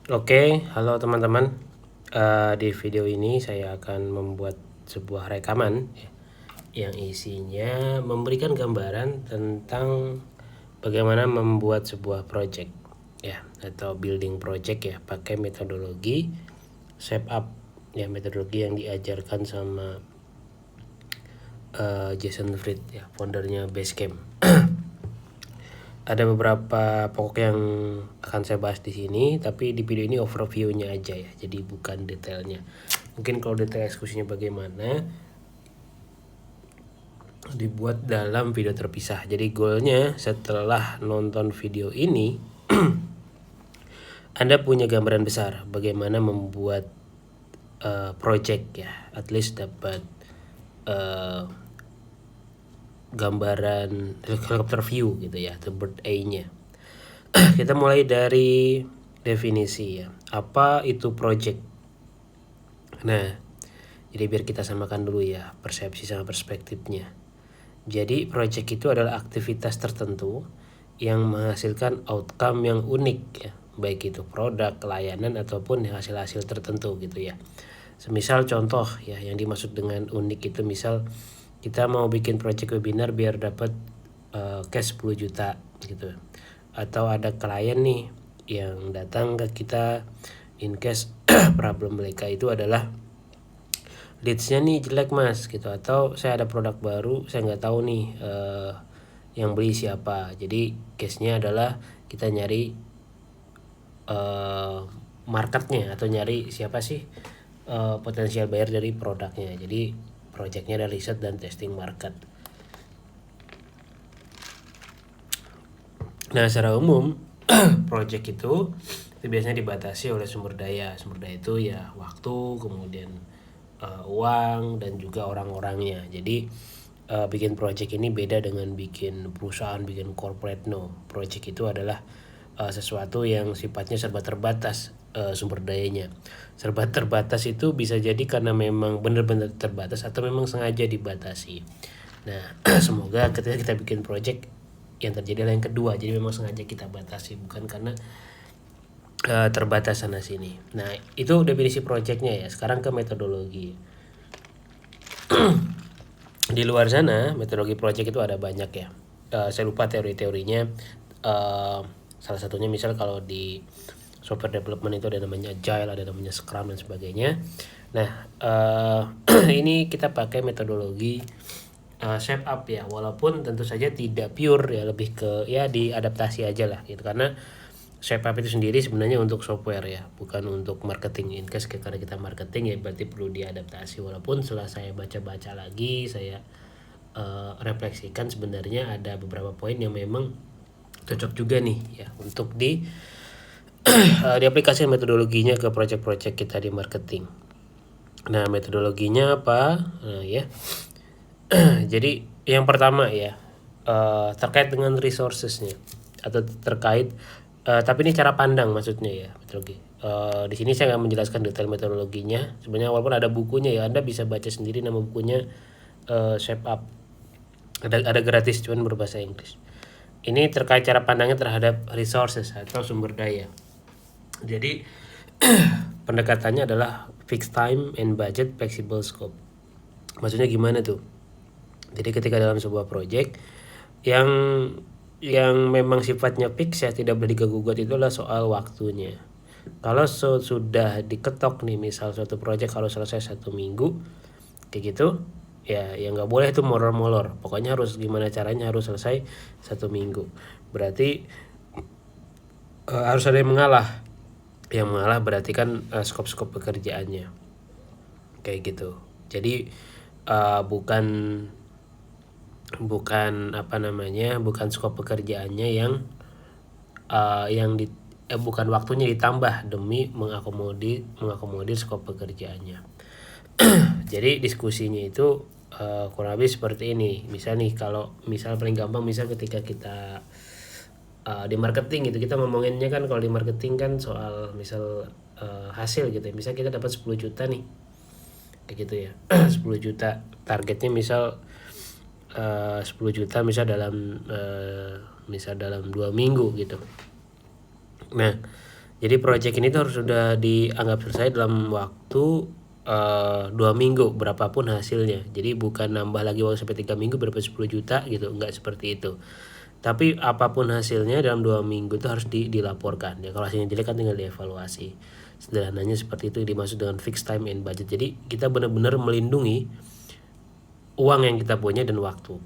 Oke, halo teman-teman. Di video ini saya akan membuat sebuah rekaman yang isinya memberikan gambaran tentang bagaimana membuat sebuah project ya atau building project ya pakai metodologi shape up ya, metodologi yang diajarkan sama Jason Fried ya, foundernya Basecamp. Ada beberapa pokok yang akan saya bahas di sini, tapi di video ini overview-nya aja ya, jadi bukan detailnya. Mungkin kalau detail eksekusinya bagaimana dibuat dalam video terpisah. Jadi goalnya setelah nonton video ini Anda punya gambaran besar bagaimana membuat project ya, at least dapat gambaran helicopter view gitu ya, atau bird eye-nya. Kita mulai dari definisi ya. Apa itu project? Nah, jadi biar kita samakan dulu ya persepsi sama perspektifnya. Jadi project itu adalah aktivitas tertentu yang menghasilkan outcome yang unik ya, baik itu produk, layanan ataupun hasil-hasil tertentu gitu ya. Semisal contoh ya, yang dimaksud dengan unik itu misal kita mau bikin project webinar biar dapat cash 10 juta gitu. Atau ada klien nih yang datang ke kita in case problem mereka itu adalah leadsnya nih jelek mas gitu, atau saya ada produk baru saya nggak tahu nih yang beli siapa. Jadi case-nya adalah kita nyari marketnya atau nyari siapa sih potensial buyer dari produknya. Jadi projectnya ada riset dan testing market. Nah secara umum project itu biasanya dibatasi oleh sumber daya. Sumber daya itu ya waktu, kemudian uang dan juga orang-orangnya. Jadi bikin project ini beda dengan bikin perusahaan, bikin corporate. No, project itu adalah sesuatu yang sifatnya serba terbatas sumber dayanya. Serba terbatas itu bisa jadi karena memang benar-benar terbatas atau memang sengaja dibatasi. Nah, semoga ketika kita bikin project yang terjadi adalah yang kedua. Jadi memang sengaja kita batasi, bukan karena terbatas sana sini. Nah, itu definisi projectnya ya. Sekarang ke metodologi. Di luar sana metodologi project itu ada banyak ya. Saya lupa teori-teorinya. Salah satunya misal kalau di software development itu ada namanya agile, ada namanya scrum dan sebagainya. Nah ini kita pakai metodologi shape up ya, walaupun tentu saja tidak pure ya, lebih ke ya diadaptasi aja lah gitu, karena shape up itu sendiri sebenarnya untuk software ya, bukan untuk marketing. In case karena kita marketing ya berarti perlu diadaptasi, walaupun setelah saya baca-baca lagi, saya refleksikan sebenarnya ada beberapa poin yang memang cocok juga nih ya untuk diaplikasikan metodologinya ke project-project kita di marketing. Nah metodologinya apa? Nah ya jadi yang pertama ya terkait dengan resourcesnya atau terkait tapi ini cara pandang maksudnya ya metodologi. Di sini saya nggak menjelaskan detail metodologinya. Sebenarnya walaupun ada bukunya ya, Anda bisa baca sendiri, nama bukunya Shape Up. Ada gratis cuman berbahasa Inggris. Ini terkait cara pandangnya terhadap resources atau sumber daya. Jadi pendekatannya adalah fixed time and budget, flexible scope. Maksudnya gimana tuh? Jadi ketika dalam sebuah project yang memang sifatnya fix ya, tidak boleh diganggu-gugat, itulah soal waktunya. Kalau sudah diketok nih, misal suatu project kalau selesai 1 minggu kayak gitu ya, nggak boleh itu molor-molor. Pokoknya harus gimana caranya harus selesai 1 minggu. Berarti harus ada yang mengalah. Yang mengalah berarti kan skop-skop pekerjaannya kayak gitu. Jadi bukan apa namanya, bukan skop pekerjaannya yang bukan waktunya ditambah demi mengakomodir skop pekerjaannya. Jadi diskusinya itu kurang lebih seperti ini. Misal nih, kalau misal paling gampang, misal ketika kita di marketing gitu, kita ngomonginnya kan kalau di marketing kan soal misal hasil gitu ya. Misal kita dapat 10 juta nih kayak gitu ya. 10 juta targetnya misal 10 juta misal dalam 2 minggu gitu. Nah Jadi project ini tuh harus sudah dianggap selesai dalam waktu 2 minggu berapapun hasilnya. Jadi bukan nambah lagi uang sampai 3 minggu berapa 10 juta gitu, enggak seperti itu. Tapi apapun hasilnya dalam 2 minggu itu harus dilaporkan. Ya kalau hasilnya jelek kan tinggal dievaluasi. Sederhananya seperti itu dimaksud dengan fixed time and budget. Jadi kita benar-benar melindungi uang yang kita punya dan waktu.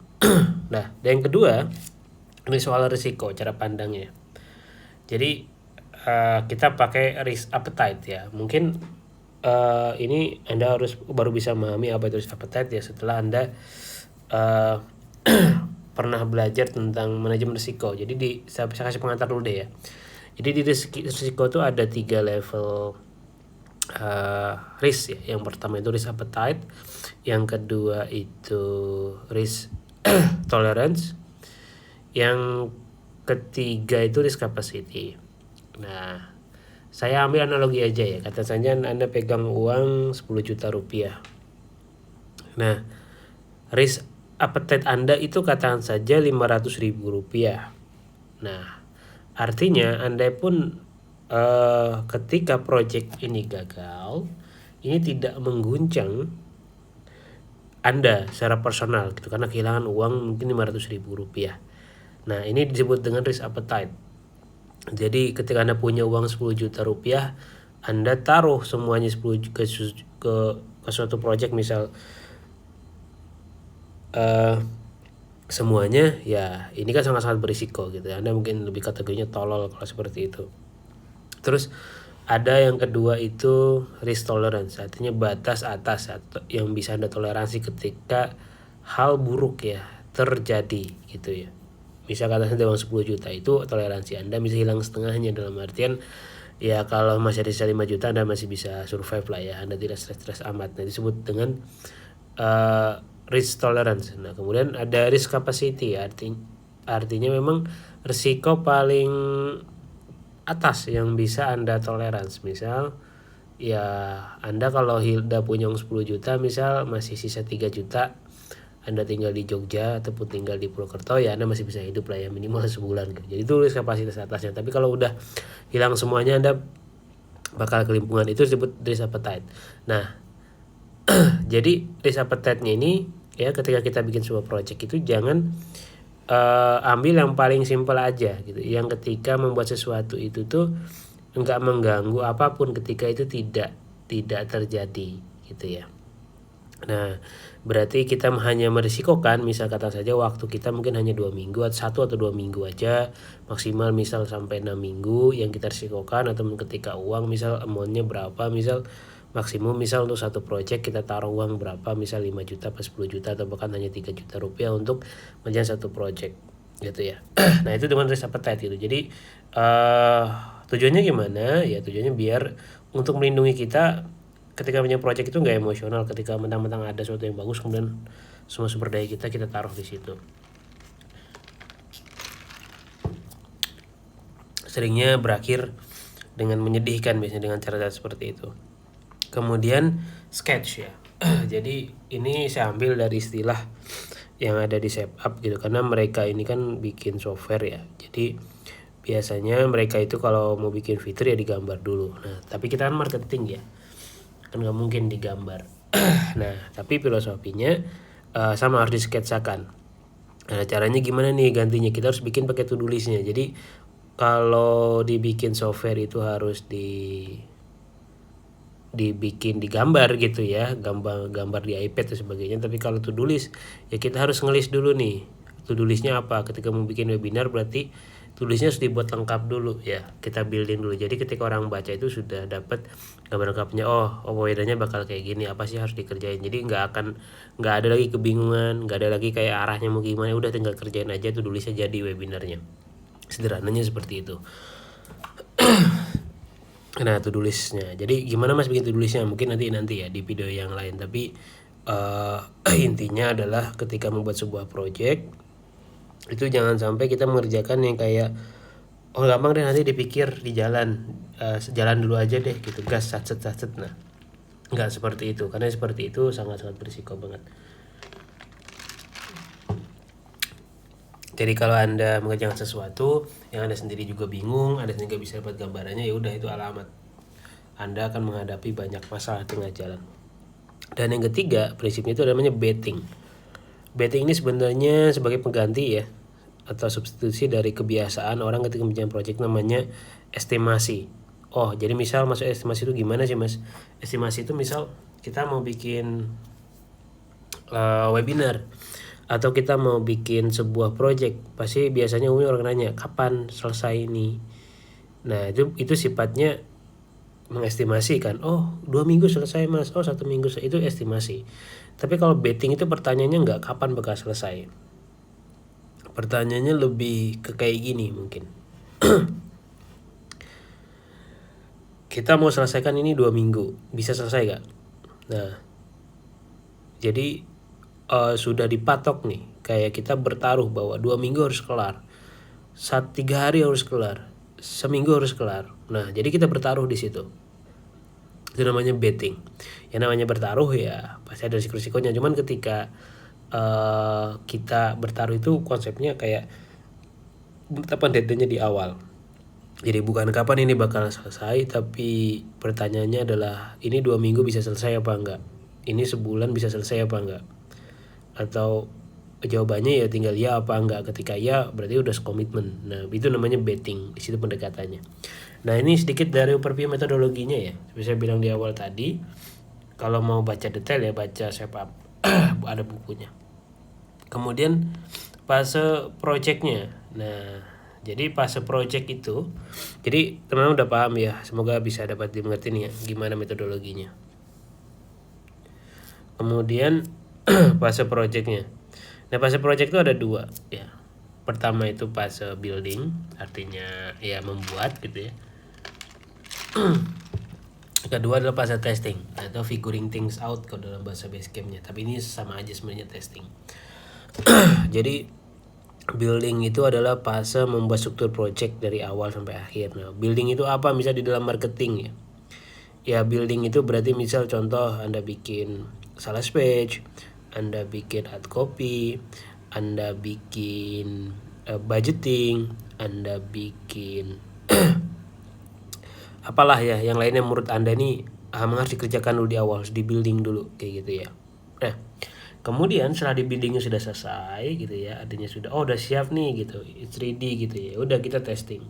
Nah, dan yang kedua ini soal risiko, cara pandangnya. Jadi kita pakai risk appetite ya. Mungkin ini Anda harus baru bisa memahami apa itu risk appetite ya setelah Anda uh, pernah belajar tentang manajemen risiko. Jadi saya kasih pengantar dulu deh ya. Jadi di risiko itu ada 3 level risk ya. Yang pertama itu risk appetite, yang kedua itu risk tolerance, yang ketiga itu risk capacity. Nah, saya ambil analogi aja ya. Kata saja Anda pegang uang 10 juta rupiah. Nah, risk appetite Anda itu katakan saja 500.000 rupiah. Nah, artinya Anda pun ketika project ini gagal, ini tidak mengguncang Anda secara personal gitu karena kehilangan uang mungkin 500.000 rupiah. Nah, ini disebut dengan risk appetite. Jadi ketika Anda punya uang 10 juta rupiah, Anda taruh semuanya 10 ke suatu project misal semuanya, ya ini kan sangat-sangat berisiko gitu. Anda mungkin lebih kategorinya tolol kalau seperti itu. Terus ada yang kedua itu risk tolerance, artinya batas atas yang bisa Anda toleransi ketika hal buruk ya terjadi gitu ya. Misal katakanlah uang 10 juta itu toleransi Anda bisa hilang setengahnya, dalam artian ya kalau masih ada sisa 5 juta Anda masih bisa survive lah ya, Anda tidak stres-stres amat. Nah, disebut dengan risk tolerance. Nah, kemudian ada risk capacity, artinya memang risiko paling atas yang bisa Anda tolerance. Misal ya Anda kalau udah punya uang 10 juta misal masih sisa 3 juta, Anda tinggal di Jogja ataupun tinggal di Purwokerto, ya Anda masih bisa hidup lah ya minimal sebulan gitu. Jadi itu risk kapasitas atasnya. Tapi kalau udah hilang semuanya Anda bakal kelimpungan, itu disebut risk appetite. Nah, jadi risk appetite-nya ini ya ketika kita bikin sebuah project itu jangan ambil yang paling simpel aja gitu. Yang ketika membuat sesuatu itu tuh enggak mengganggu apapun ketika itu tidak terjadi gitu ya. Nah, berarti kita hanya merisikokan misal kata saja waktu kita mungkin hanya 2 minggu atau 1 atau 2 minggu aja maksimal, misal sampai 6 minggu yang kita risikokan. Atau ketika uang misal amountnya berapa, misal maksimum misal untuk satu project kita taruh uang berapa, misal 5 juta pas 10 juta atau bahkan hanya 3 juta rupiah untuk menjalankan satu project gitu ya. Nah, itu dengan risk appetite gitu. Jadi tujuannya gimana ya, tujuannya biar untuk melindungi kita ketika punya project itu nggak emosional, ketika mentang-mentang ada sesuatu yang bagus kemudian semua sumber daya kita taruh di situ. Seringnya berakhir dengan menyedihkan biasanya dengan cara-cara seperti itu. Kemudian sketch ya. Jadi ini saya ambil dari istilah yang ada di SafeUp gitu, karena mereka ini kan bikin software ya. Jadi biasanya mereka itu kalau mau bikin fitur ya digambar dulu. Nah, tapi kita kan marketing ya, kan nggak mungkin digambar. Nah, tapi filosofinya sama, harus disketsakan. Nah, caranya gimana nih gantinya? Kita harus bikin pakai to-do listnya. Jadi kalau dibikin software itu harus dibikin digambar gitu ya, gambar di iPad dan sebagainya. Tapi kalau to-do list ya kita harus ngelis dulu nih to-do listnya apa. Ketika mau bikin webinar berarti to-do listnya harus dibuat lengkap dulu ya, kita building dulu. Jadi ketika orang baca itu sudah dapat gambar lengkapnya, oh webinarnya bakal kayak gini, apa sih harus dikerjain. Jadi nggak ada lagi kebingungan, nggak ada lagi kayak arahnya mau gimana, udah tinggal kerjain aja to-do listnya jadi webinarnya. Sederhananya seperti itu. Nah, to-do listnya. Jadi gimana Mas bikin to-do listnya? Mungkin nanti ya di video yang lain. Tapi intinya adalah ketika membuat sebuah project itu jangan sampai kita mengerjakan yang kayak oh gampang deh nanti dipikir di jalan, jalan dulu aja deh gitu, gas sat. Nah, nggak seperti itu, karena seperti itu sangat-sangat berisiko banget. Jadi kalau Anda mengerjakan sesuatu yang Anda sendiri juga bingung, Anda sendiri nggak bisa dapat gambarannya, ya udah itu alamat Anda akan menghadapi banyak masalah tengah jalan. Dan yang ketiga, prinsipnya itu namanya betting. Betting ini sebenarnya sebagai pengganti ya atau substitusi dari kebiasaan orang ketika menjalankan project, namanya estimasi. Oh, jadi misal masuk estimasi itu gimana sih, Mas? Estimasi itu misal kita mau bikin webinar atau kita mau bikin sebuah project, pasti biasanya umumnya orang nanya kapan selesai ini. Nah itu sifatnya mengestimasi kan. Oh 2 minggu selesai Mas, oh 1 minggu, itu estimasi. Tapi kalau betting itu pertanyaannya nggak kapan bakal selesai, pertanyaannya lebih ke kayak gini mungkin. Kita mau selesaikan ini 2 minggu, bisa selesai gak? Nah jadi sudah dipatok nih, kayak kita bertaruh bahwa 2 minggu harus kelar, 3 hari harus kelar, seminggu harus kelar. Nah jadi kita bertaruh di situ, itu namanya betting. Yang namanya bertaruh ya pasti ada risiko-risikonya, cuman ketika kita bertaruh itu konsepnya kayak penetapan deadline-nya di awal. Jadi bukan kapan ini bakal selesai, tapi pertanyaannya adalah ini 2 minggu bisa selesai apa enggak, ini sebulan bisa selesai apa enggak, atau jawabannya ya tinggal ya apa enggak. Ketika ya berarti udah komitmen. Nah itu namanya betting, di situ pendekatannya. Nah ini sedikit dari overview metodologinya ya. Seperti saya bilang di awal tadi, kalau mau baca detail ya baca shape up ada bukunya. Kemudian fase projectnya. Nah jadi fase project itu, jadi teman-teman udah paham ya, semoga bisa dapat dimengerti nih ya gimana metodologinya. Kemudian fase projectnya. Nah fase project itu ada 2 ya. Pertama itu fase building, artinya ya membuat gitu ya. Kedua adalah fase testing atau figuring things out kalau dalam bahasa Basecampnya, tapi ini sama aja sebenarnya testing. Jadi building itu adalah fase membuat struktur project dari awal sampai akhir. Nah building itu apa? Misal di dalam marketing ya, ya building itu berarti misal contoh Anda bikin sales page, Anda bikin ad copy, Anda bikin budgeting, Anda bikin apalah ya yang lainnya menurut Anda nih harus dikerjakan dulu di awal, harus di building dulu kayak gitu ya. Nah kemudian setelah di buildingnya sudah selesai gitu ya, artinya sudah udah siap nih gitu, it's ready gitu ya, udah kita testing,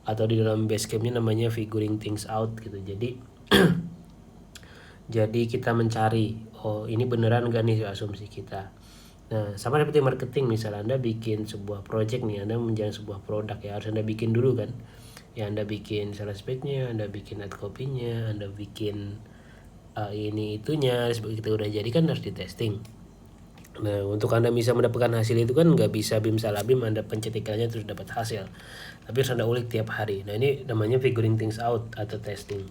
atau di dalam Basecampnya namanya figuring things out gitu. Jadi jadi kita mencari, oh ini beneran gak nih asumsi kita. Nah sama seperti marketing, misal Anda bikin sebuah project nih, Anda menjalankan sebuah produk ya, harus Anda bikin dulu kan ya, Anda bikin sales page-nya, Anda bikin ad copy-nya, Anda bikin ini itunya, begitu udah jadi kan harus di testing. Nah untuk Anda bisa mendapatkan hasil itu kan nggak bisa bim salah bim Anda pencet iklannya terus dapat hasil, tapi harus Anda ulik tiap hari. Nah ini namanya figuring things out atau testing.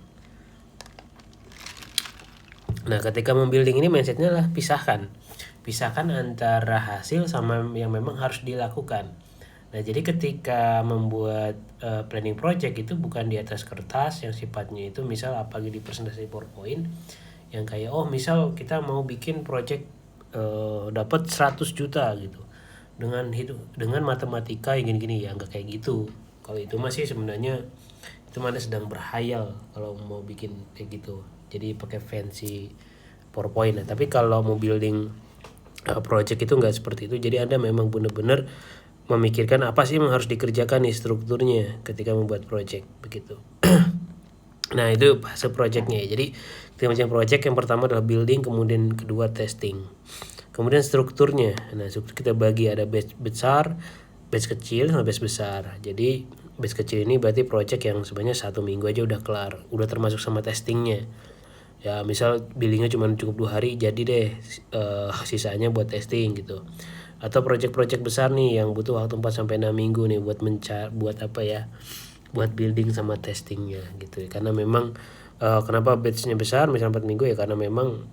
Nah ketika membuilding ini mindsetnya lah pisahkan antara hasil sama yang memang harus dilakukan. Nah jadi ketika membuat planning project itu bukan di atas kertas yang sifatnya itu misal apalagi di presentasi PowerPoint yang kayak oh misal kita mau bikin project dapat 100 juta gitu dengan matematika yang gini-gini, ya nggak kayak gitu. Kalau itu masih sebenarnya itu mana sedang berhayal kalau mau bikin kayak gitu, jadi pakai fancy PowerPoint. Nah, tapi kalau mau building project itu nggak seperti itu. Jadi Anda memang benar-benar memikirkan apa sih yang harus dikerjakan nih strukturnya ketika membuat project begitu. Nah itu fase projectnya ya. Jadi kita macam project yang pertama adalah building, kemudian kedua testing, kemudian strukturnya. Nah struktur kita bagi ada batch besar, batch kecil, sama batch besar. Jadi batch kecil ini berarti project yang sebenarnya 1 minggu aja udah kelar, udah termasuk sama testingnya. Ya misal buildingnya cuma cukup 2 hari jadi deh, sisanya buat testing gitu. Atau project-project besar nih yang butuh waktu 4-6 minggu nih buat buat apa ya, buat building sama testingnya gitu. Karena memang kenapa batchnya besar misalnya 4 minggu ya karena memang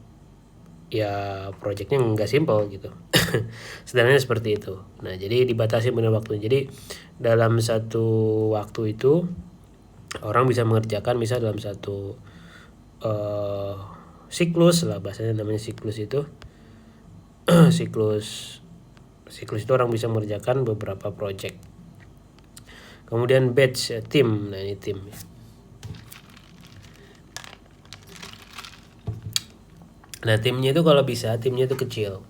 ya projectnya nggak simple gitu. Sebenarnya seperti itu. Nah jadi dibatasi benar waktu. Jadi dalam satu waktu itu orang bisa mengerjakan misal dalam satu siklus lah bahasanya, namanya siklus itu siklus Siklus itu orang bisa mengerjakan beberapa project. Kemudian batch, tim. Nah, ini tim. Nah, timnya itu kalau bisa, timnya itu kecil.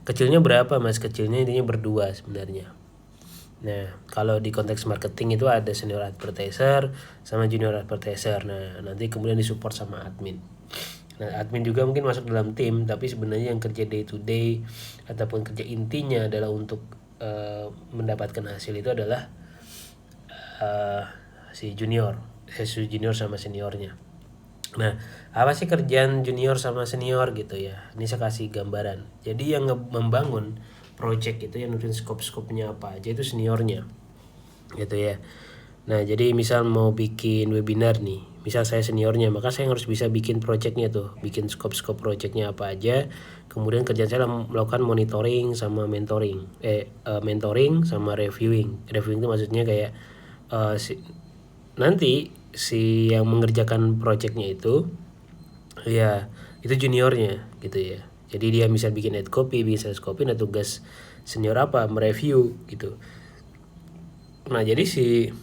Kecilnya berapa, Mas? Kecilnya intinya berdua sebenarnya. Nah, kalau di konteks marketing itu ada senior advertiser sama junior advertiser. Nah, nanti kemudian disupport sama admin. Nah, admin juga mungkin masuk dalam tim, tapi sebenarnya yang kerja day to day ataupun kerja intinya adalah untuk mendapatkan hasil itu adalah si junior sama seniornya. Nah, apa sih kerjaan junior sama senior gitu ya? Ini saya kasih gambaran. Jadi yang membangun project itu yang nurunin scope-nya apa aja itu seniornya gitu ya. Nah, jadi misal mau bikin webinar nih, misal saya seniornya, maka saya harus bisa bikin projectnya tuh, bikin scope projectnya apa aja. Kemudian kerjaan saya melakukan monitoring sama mentoring, mentoring sama reviewing. Reviewing itu maksudnya kayak nanti si yang mengerjakan projectnya itu ya itu juniornya gitu ya. Jadi dia bisa bikin ad copy, bisa copy. Nah, tugas senior apa? Mereview gitu. Nah, jadi si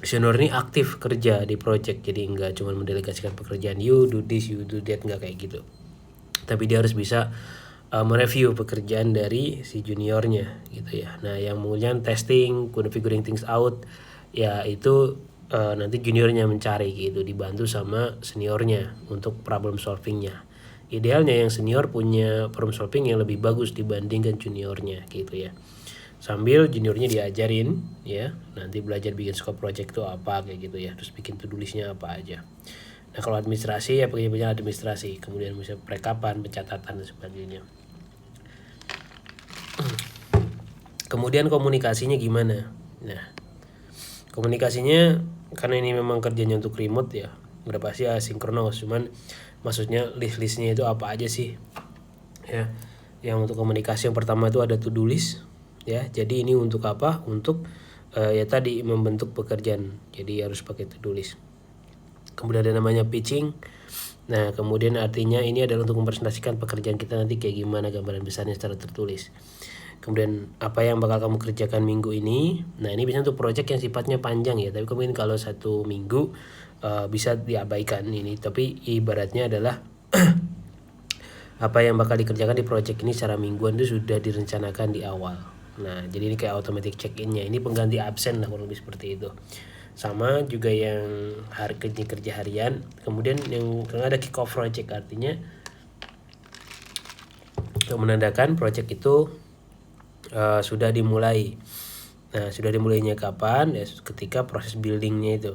senior ini aktif kerja di project, jadi nggak cuma mendelegasikan pekerjaan, you do this, you do that, nggak kayak gitu. Tapi dia harus bisa mereview pekerjaan dari si juniornya gitu ya. Nah, yang kemudian testing, figuring things out, ya itu nanti juniornya mencari gitu, dibantu sama seniornya untuk problem solvingnya. Idealnya yang senior punya problem solving yang lebih bagus dibandingkan juniornya gitu ya. Sambil juniornya diajarin ya, nanti belajar bikin scope project itu apa kayak gitu ya, terus bikin to-do listnya apa aja. Nah, kalau administrasi ya pekerjaan administrasi, kemudian bisa perekapan, pencatatan dan sebagainya. Kemudian komunikasinya gimana? Nah, komunikasinya karena ini memang kerjanya untuk remote ya, udah pasti asinkronus, cuman maksudnya list-listnya itu apa aja sih ya. Yang untuk komunikasi yang pertama itu ada to-do list ya, jadi ini untuk apa? Untuk ya tadi membentuk pekerjaan, jadi harus pakai to-do list. Kemudian ada namanya pitching. Nah, kemudian artinya ini adalah untuk mempresentasikan pekerjaan kita nanti kayak gimana, gambaran besarnya secara tertulis. Kemudian apa yang bakal kamu kerjakan minggu ini. Nah, ini bisa untuk project yang sifatnya panjang ya, tapi kemudian kalau 1 minggu bisa diabaikan ini, tapi ibaratnya adalah apa yang bakal dikerjakan di project ini secara mingguan itu sudah direncanakan di awal. Nah, jadi ini kayak automatic check-in-nya, ini pengganti absen lah kurang lebih seperti itu. Sama juga yang kerja harian. Kemudian yang ada kick off project, artinya menandakan project itu sudah dimulai. Nah, sudah dimulainya kapan? Ya ketika proses buildingnya itu.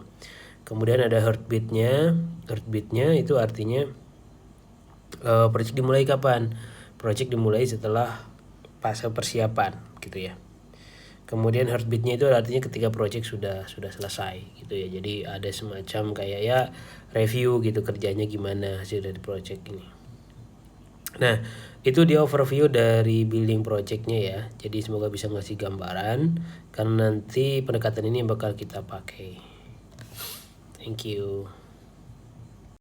Kemudian ada heartbeatnya. Heartbeatnya itu artinya project dimulai kapan? Project dimulai setelah fase persiapan gitu ya. Kemudian heartbeatnya itu artinya ketika project sudah selesai gitu ya. Jadi ada semacam kayak ya review gitu, kerjanya gimana hasil dari project ini. Nah, itu dia overview dari building projectnya ya. Jadi semoga bisa ngasih gambaran, karena nanti pendekatan ini bakal kita pakai. Thank you.